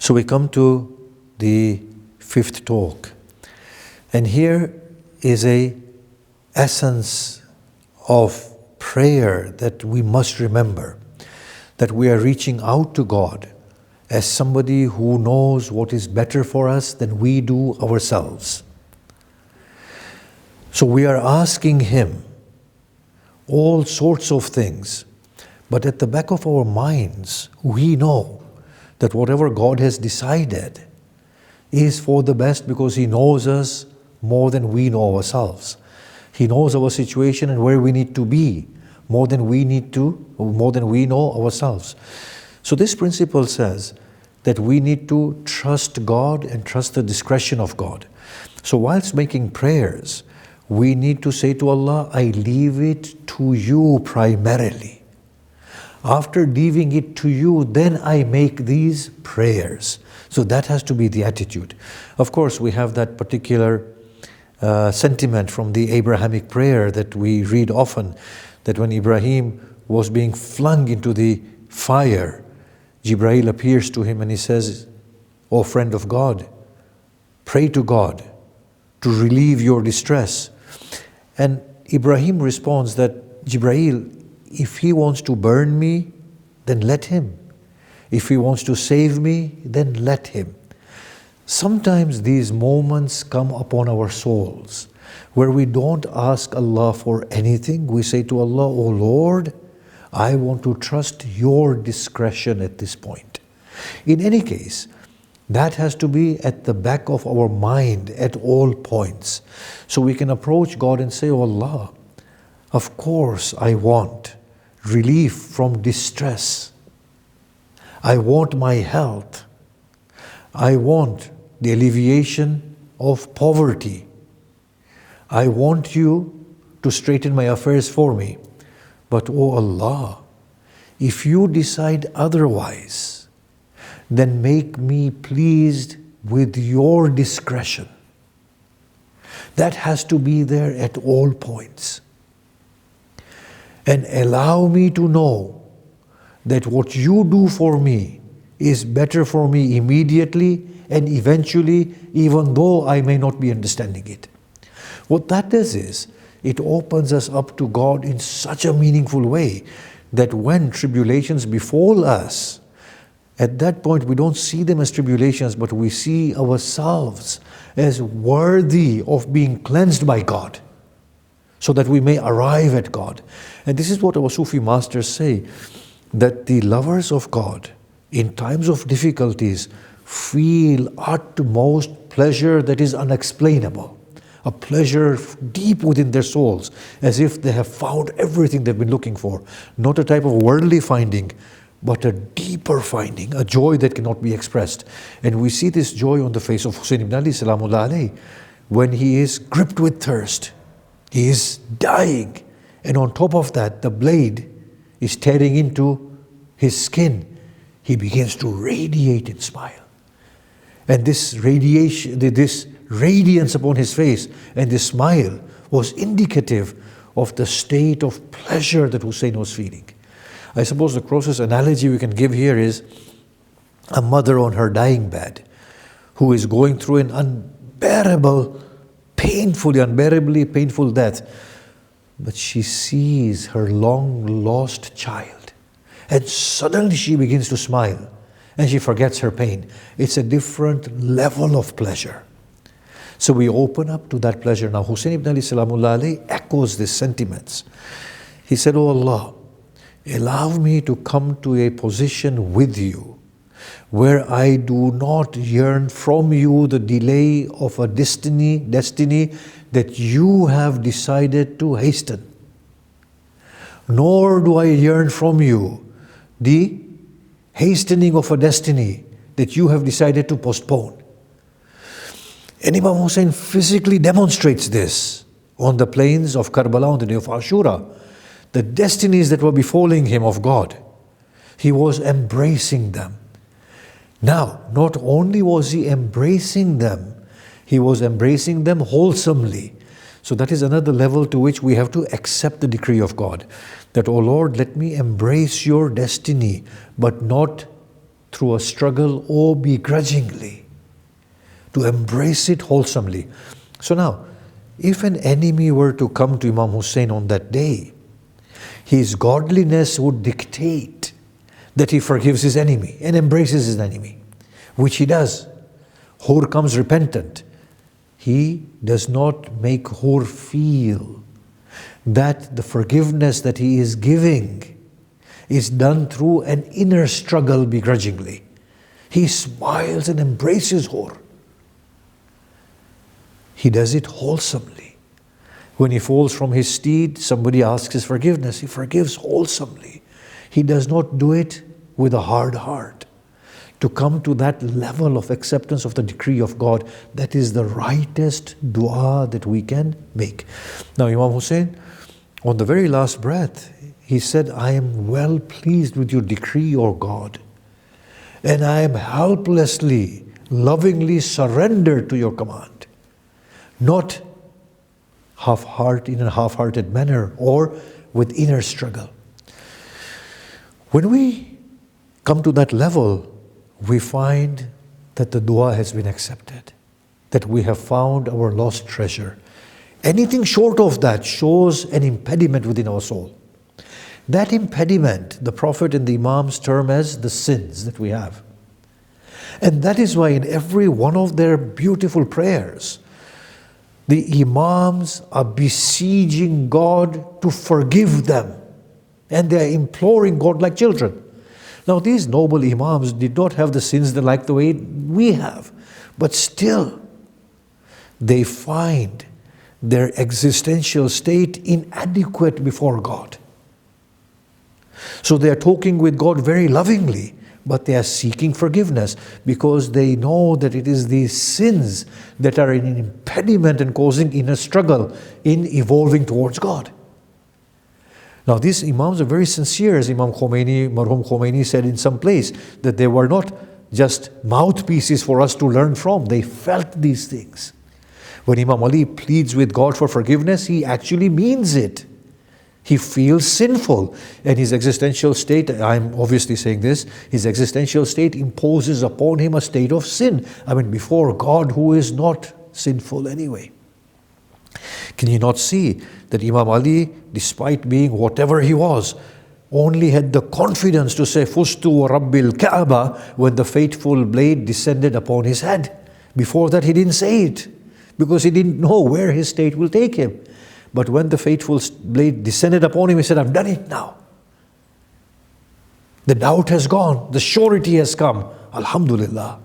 So we come to the fifth talk. And here is a essence of prayer that we must remember, that we are reaching out to God as somebody who knows what is better for us than we do ourselves. So we are asking Him all sorts of things, but at the back of our minds, we know that whatever God has decided is for the best, because He knows us more than we know ourselves. He knows our situation and where we need to be more than we know ourselves. So this principle says that we need to trust God and trust the discretion of God. So whilst making prayers, we need to say to Allah, I leave it to you primarily. After leaving it to you, then I make these prayers. So that has to be the attitude. Of course, we have that particular sentiment from the Abrahamic prayer that we read often, that when Ibrahim was being flung into the fire, Jibreel appears to him and he says, "O friend of God, pray to God to relieve your distress." And Ibrahim responds that, Jibreel, if he wants to burn me, then let him. If he wants to save me, then let him. Sometimes these moments come upon our souls where we don't ask Allah for anything. We say to Allah, "O Lord, I want to trust your discretion at this point." In any case, that has to be at the back of our mind at all points. So we can approach God and say, "Oh Allah, of course I want relief from distress. I want my health. I want the alleviation of poverty. I want you to straighten my affairs for me. But oh Allah, if you decide otherwise, then make me pleased with your discretion." That has to be there at all points. And allow me to know that what you do for me is better for me immediately and eventually, even though I may not be understanding it. What that does is, it opens us up to God in such a meaningful way that when tribulations befall us, at that point we don't see them as tribulations, but we see ourselves as worthy of being cleansed by God, so that we may arrive at God. And this is what our Sufi masters say, that the lovers of God in times of difficulties feel utmost pleasure that is unexplainable. A pleasure deep within their souls, as if they have found everything they've been looking for. Not a type of worldly finding, but a deeper finding, a joy that cannot be expressed. And we see this joy on the face of Hussein ibn Ali salamullah alayhi, when he is gripped with thirst. He is dying, and on top of that, the blade is tearing into his skin. He begins to radiate and smile. And this radiation, this radiance upon his face and this smile was indicative of the state of pleasure that Hussein was feeling. I suppose the closest analogy we can give here is a mother on her dying bed who is going through an unbearably painful death, but she sees her long lost child and suddenly she begins to smile and she forgets her pain. It's a different level of pleasure. So we open up to that pleasure. Now Hussein ibn Ali salamullah alayhi echoes these sentiments. He said, "Oh Allah, allow me to come to a position with you where I do not yearn from you the delay of a destiny that you have decided to hasten. Nor do I yearn from you the hastening of a destiny that you have decided to postpone." And Imam Hussein physically demonstrates this on the plains of Karbala on the day of Ashura. The destinies that were befalling him of God, he was embracing them. Now, not only was he embracing them, he was embracing them wholesomely. So that is another level to which we have to accept the decree of God. That, "Oh Lord, let me embrace your destiny, but not through a struggle or begrudgingly, to embrace it wholesomely. So now, if an enemy were to come to Imam Hussein on that day, his godliness would dictate that he forgives his enemy and embraces his enemy, which he does. Hur comes repentant. He does not make Hur feel that the forgiveness that he is giving is done through an inner struggle begrudgingly. He smiles and embraces Hur. He does it wholesomely. When he falls from his steed, somebody asks his forgiveness. He forgives wholesomely. He does not do it with a hard heart. To come to that level of acceptance of the decree of God, that is the rightest dua that we can make. Now Imam Hussein, on the very last breath, he said, I am well pleased with your decree, O God, and I am helplessly, lovingly surrendered to your command. Not in a half-hearted manner or with inner struggle. When we come to that level, we find that the dua has been accepted, that we have found our lost treasure. Anything short of that shows an impediment within our soul. That impediment, the Prophet and the Imams term as the sins that we have. And that is why in every one of their beautiful prayers, the Imams are besieging God to forgive them. And they are imploring God like children. Now these noble Imams did not have the sins like the way we have. But still, they find their existential state inadequate before God. So they are talking with God very lovingly, but they are seeking forgiveness because they know that it is these sins that are an impediment and causing inner struggle in evolving towards God. Now these Imams are very sincere, as Imam Khomeini, Marhum Khomeini said in some place, that they were not just mouthpieces for us to learn from. They felt these things. When Imam Ali pleads with God for forgiveness, he actually means it. He feels sinful, and his existential state, I'm obviously saying this, his existential state imposes upon him a state of sin. I mean, before God, who is not sinful anyway. Can you not see that Imam Ali, despite being whatever he was, only had the confidence to say, Fustu wa Rabbil Kaaba, when the fateful blade descended upon his head. Before that, he didn't say it, because he didn't know where his state will take him. But when the fateful blade descended upon him, he said, I've done it now. The doubt has gone, the surety has come. Alhamdulillah.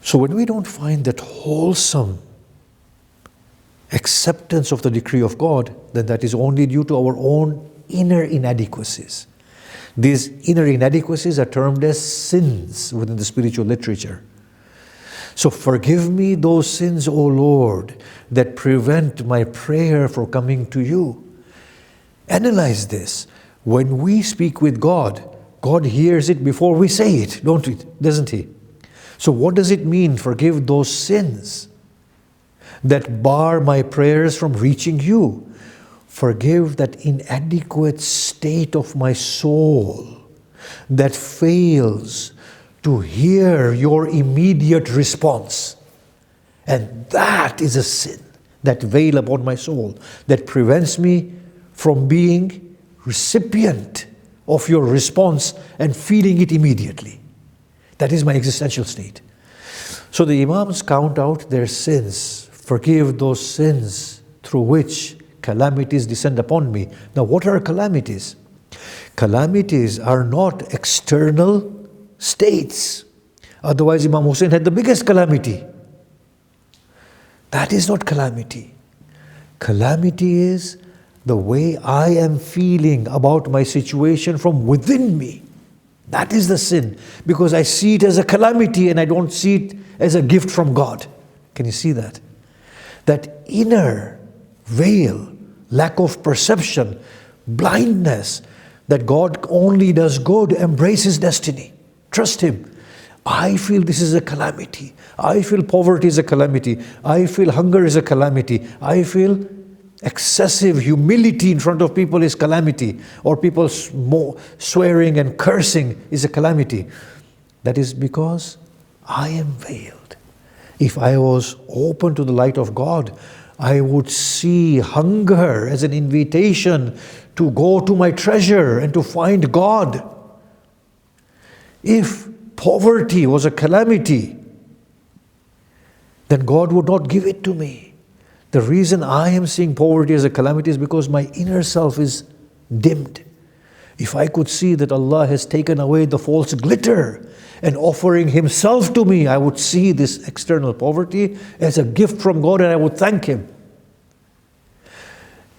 So when we don't find that wholesome acceptance of the decree of God, then that is only due to our own inner inadequacies. These inner inadequacies are termed as sins within the spiritual literature. So forgive me those sins, O Lord, that prevent my prayer from coming to you. Analyze this. When we speak with God, God hears it before we say it, doesn't He? So what does it mean, forgive those sins that bar my prayers from reaching you? Forgive that inadequate state of my soul that fails to hear your immediate response. And that is a sin, that veil upon my soul, that prevents me from being recipient of your response and feeling it immediately. That is my existential state. So the Imams count out their sins, forgive those sins through which calamities descend upon me. Now what are calamities? Calamities are not external states. Otherwise Imam Hussein had the biggest calamity. That is not calamity. Calamity is the way I am feeling about my situation from within me. That is the sin, because I see it as a calamity and I don't see it as a gift from God. Can you see that? That inner veil, lack of perception, blindness, that God only does good, embrace His destiny. Trust Him. I feel this is a calamity. I feel poverty is a calamity. I feel hunger is a calamity. I feel excessive humility in front of people is calamity, or people swearing and cursing is a calamity. That is because I am veiled. If I was open to the light of God, I would see hunger as an invitation to go to my treasure and to find God. If poverty was a calamity, then God would not give it to me. The reason I am seeing poverty as a calamity is because my inner self is dimmed. If I could see that Allah has taken away the false glitter and offering Himself to me, I would see this external poverty as a gift from God and I would thank Him.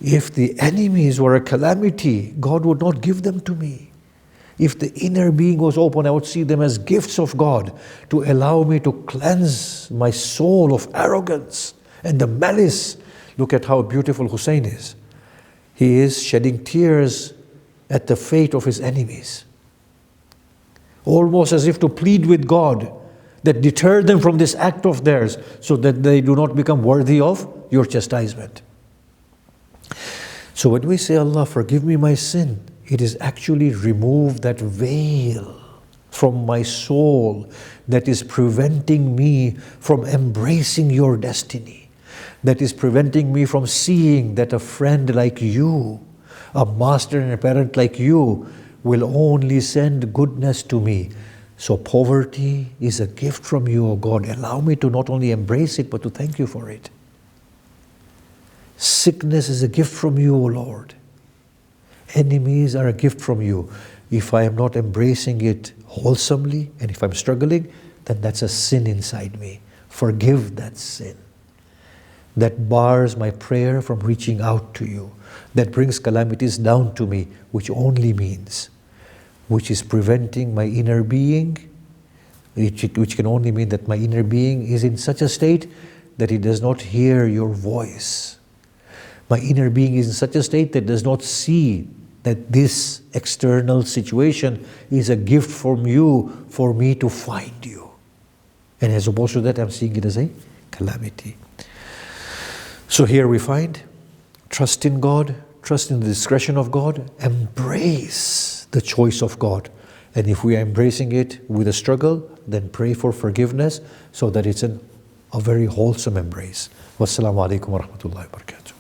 If the enemies were a calamity, God would not give them to me. If the inner being was open, I would see them as gifts of God to allow me to cleanse my soul of arrogance and the malice. Look at how beautiful Hussein is. He is shedding tears at the fate of his enemies, almost as if to plead with God that deter them from this act of theirs so that they do not become worthy of your chastisement. So when we say, Allah, forgive me my sin, it is actually remove that veil from my soul that is preventing me from embracing your destiny, that is preventing me from seeing that a friend like you, a master and a parent like you, will only send goodness to me. So poverty is a gift from you, O God. Allow me to not only embrace it, but to thank you for it. Sickness is a gift from you, O Lord. Enemies are a gift from you. If I am not embracing it wholesomely, and if I'm struggling, then that's a sin inside me. Forgive that sin. That bars my prayer from reaching out to you. That brings calamities down to me, which only means, which is preventing my inner being, which can only mean that my inner being is in such a state that it does not hear your voice. My inner being is in such a state that does not see that this external situation is a gift from you for me to find you. And as opposed to that, I'm seeing it as a calamity. So here we find, trust in God, trust in the discretion of God, embrace the choice of God. And if we are embracing it with a struggle, then pray for forgiveness so that it's a very wholesome embrace. Wassalamu alaikum wa rahmatullahi wa barakatuh.